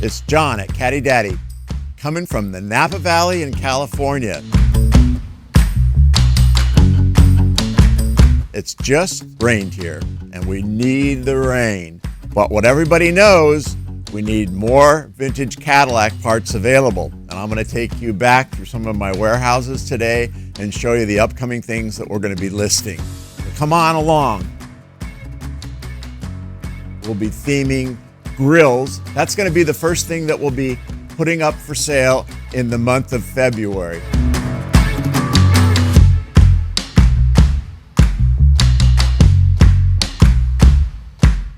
It's John at Caddy Daddy, coming from the Napa Valley in California. It's just rained here, and we need the rain. But what everybody knows, we need more vintage Cadillac parts available. And I'm going to take you back through some of my warehouses today and show you the upcoming things that we're going to be listing. So come on along. We'll be theming grills. That's going to be the first thing that we'll be putting up for sale in the month of February.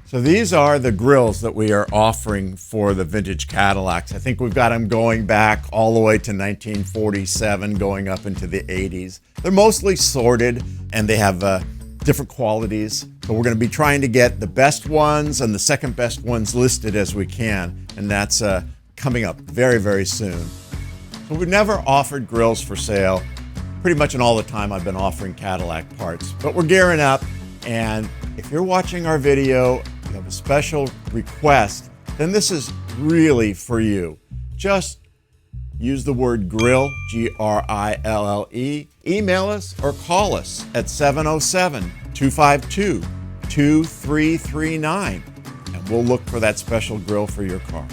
So these are the grills that we are offering for the vintage Cadillacs. I think we've got them going back all the way to 1947, going up into the 80s. They're mostly sorted and they have different qualities. So we're going to be trying to get the best ones and the second best ones listed as we can. And that's coming up very, very soon. So we've never offered grills for sale pretty much in all the time I've been offering Cadillac parts. But we're gearing up, and if you're watching our video, you have a special request, then this is really for you. Just use the word grill, G-R-I-L-L-E. Email us or call us at 707-252-2339, and we'll look for that special grill for your car.